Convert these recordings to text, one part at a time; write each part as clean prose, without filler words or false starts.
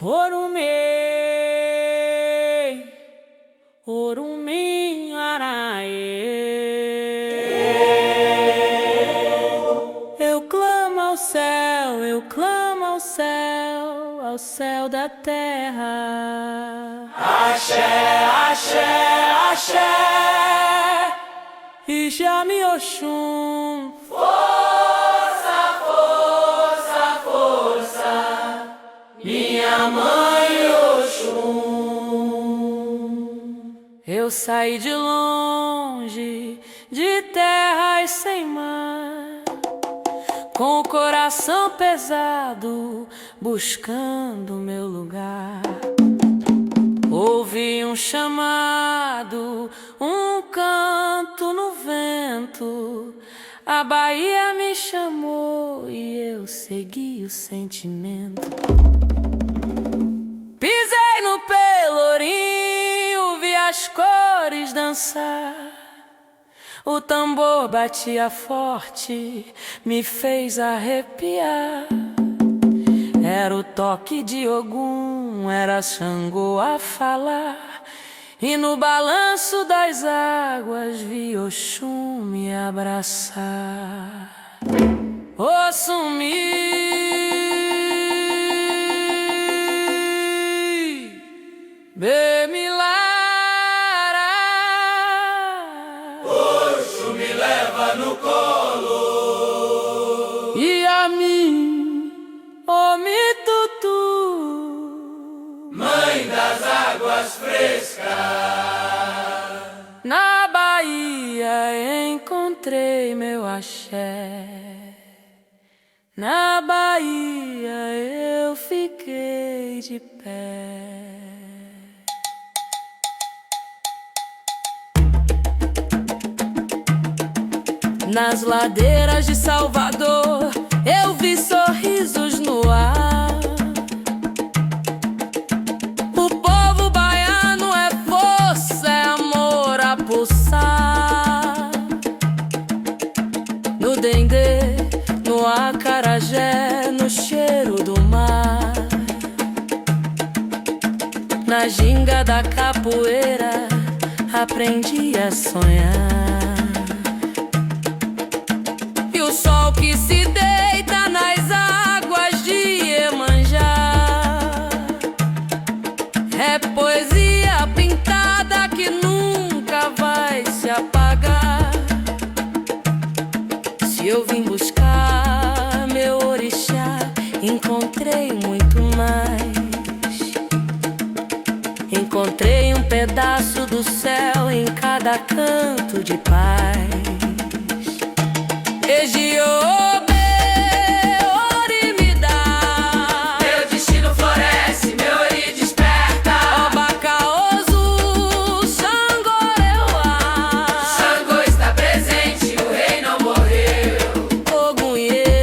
Orumei, Orumim Araê. Eu clamo ao céu, eu clamo ao céu da terra. Axé, axé, axé, Ijami Oxum. Força, força, força, minha mãe Oxum. Eu saí de longe, de terras sem mar, com o coração pesado, buscando meu lugar. Ouvi um chamado, um canto no vento. A Bahia me chamou e eu segui o sentimento. Pisei no Pelourinho, vi as cores dançar. O tambor batia forte, me fez arrepiar. Era o toque de Ogum, era Xangô a falar. E no balanço das águas vi Oxum me abraçar. Oxumi, Bemilara. Oxum me leva no colo. E a mim, Omitutu, mãe das águas frescas. na Bahia encontrei meu axé. Na Bahia eu fiquei de pé. Nas ladeiras de Salvador eu vi sorrisos no ar. O povo baiano é força, é amor a pulsar. No dendê, no acarajé, no cheiro do mar. Na ginga da capoeira aprendi a sonhar. E o sol que se deita nas águas de Iemanjá é poesia pintada que nunca vai se apagar. Se eu vim buscar meu orixá, encontrei muito mais. Encontrei um pedaço do céu em cada canto de paz. Egiobê, Ori me dá. Meu destino floresce, meu ori desperta. Obacaoso, Xangô-Reuá. Xangô está presente, o rei não morreu. Ogunhê,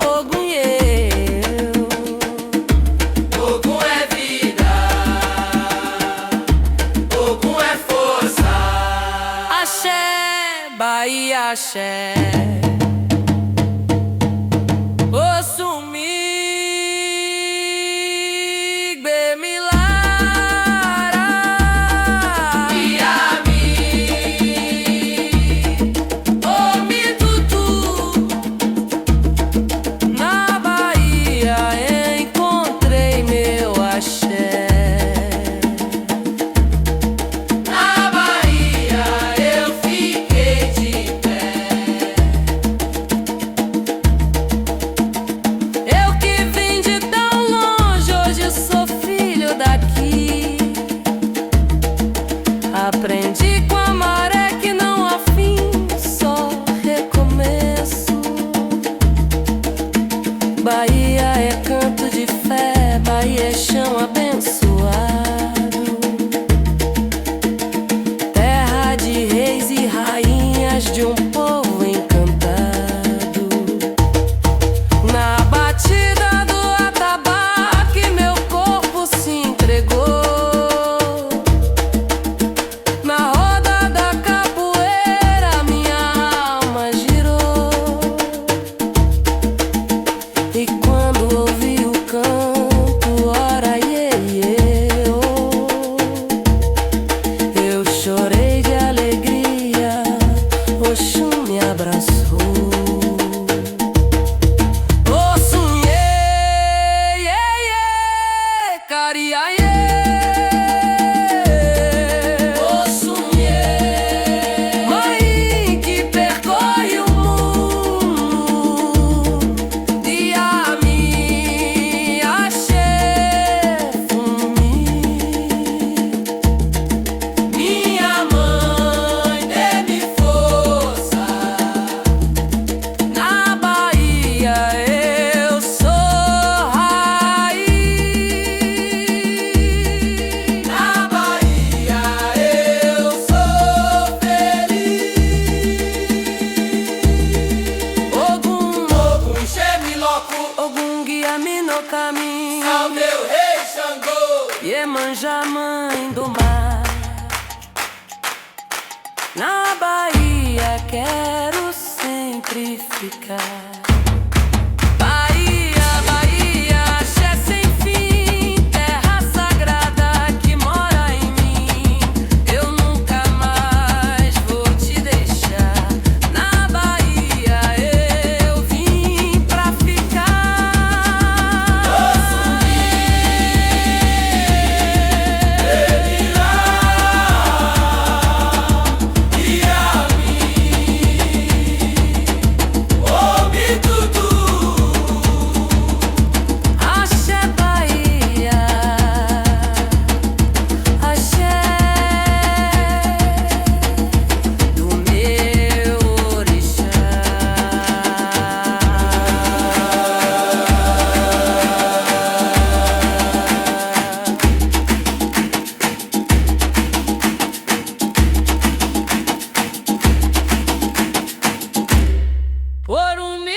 Ogunhê. Ogum é vida, Ogum é força. Axé, Bahia, axé. Oxumi, Bemilara. E a mim, Omitutu, na Bahia encontrei meu axé. na Bahia eu fiquei de pé. meu caminho. Salve o rei Xangô, Iemanjá, mãe do mar. Na Bahia quero sempre ficar. Bahia, Bahia, axé sem fim, terra sagrada que mora em mim. Eu nunca mais vou te deixar. Na Bahia eu vim pra ficar. Axé Bahia, axé do meu orixá. Orumi,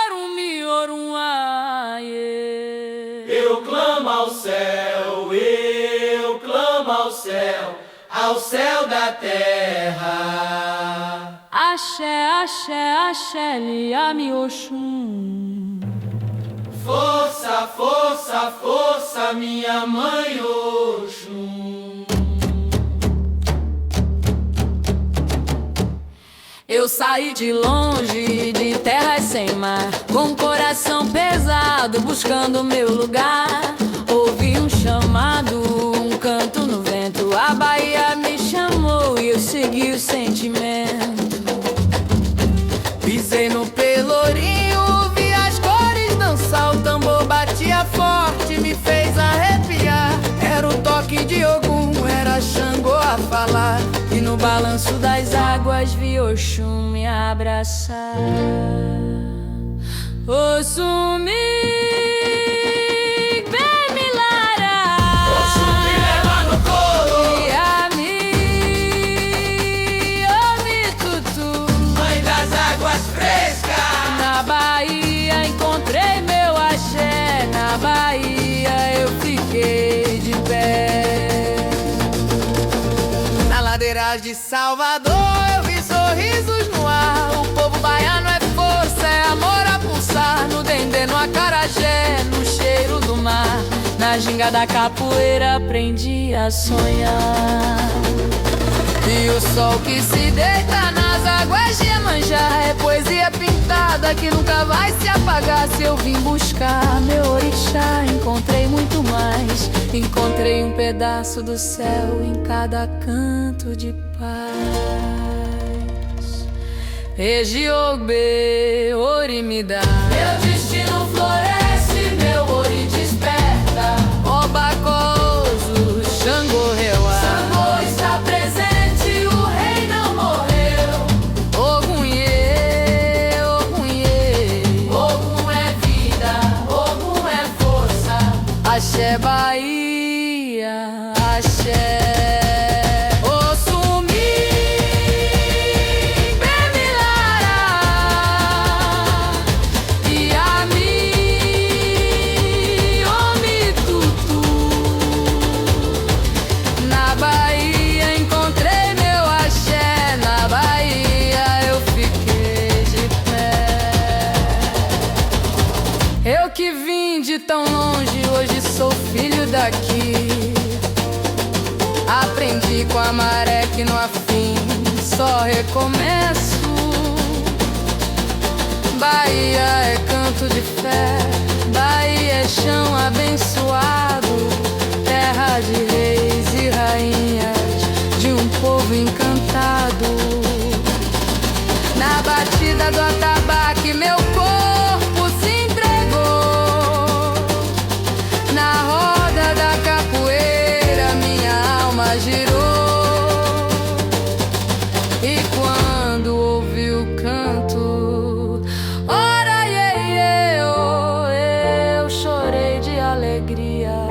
orumi, orumaie. eu clamo ao céu da terra. Axé, axé, axé, liame Oxum. Força, força, força, minha mãe Oxum. Eu saí de longe, de terras sem mar, com o coração pesado, buscando meu lugar. Ouvi um chamado, um canto no vento. A Bahia me chamou e eu segui o sentimento. Pisei no pelourinho, vi as cores dançar. O tambor batia forte, me fez arrepiar. Era o toque de Ogum, era Xangô a falar. E no balanço das águas vi Oxum me abraçar. Oxumi, vem me larar. Oxum me leva no colo, Iami, Omi Tutu. mãe das águas frescas. Na Bahia encontrei meu axé. Na Bahia eu fiquei de pé. Na ladeira de Salvador eu vi sorrisos no ar. O povo baiano é força, é amor a pulsar. No dendê, no acarajé, no cheiro do mar. Na ginga da capoeira aprendi a sonhar. E o sol que se deita nas águas de Iemanjá é poesia pintada que nunca vai se apagar. Se eu vim buscar meu orixá, encontrei muito mais. Encontrei um pedaço do céu em cada canto de paz. Ejiogbe, ori me dá. Meu destino floresce, meu ori desperta. Obacoso, Xangô Reua. Xangô está presente, o rei não morreu. Ogunhê, Ogunhê. Ogum é vida, Ogum é força. Axé Bahia, axé. Oxumi, vem me larar. Iami, Omi Tutu. Na Bahia encontrei meu axé. Na Bahia eu fiquei de pé. Eu que vim de tão longe, hoje sou filho daqui. Aprendi com a maré que no afim só recomeço. Bahia é canto de fé, Bahia é chão abençoado, terra de reis e rainhas, de um povo encantado. Na batida do atabaque meu corpo se entregou. Na roda da capoeira minha alma girou. E quando ouvi o canto, ora iê, iê, oh, eu chorei de alegria.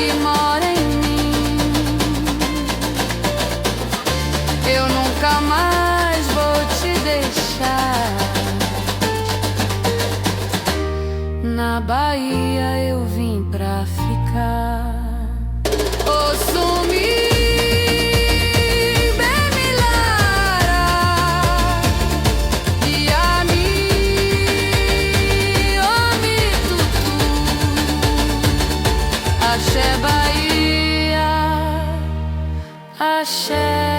que mora em mim. Eu nunca mais vou te deixar. Na Bahia eu vim pra ficar. Axé Bahia, axé.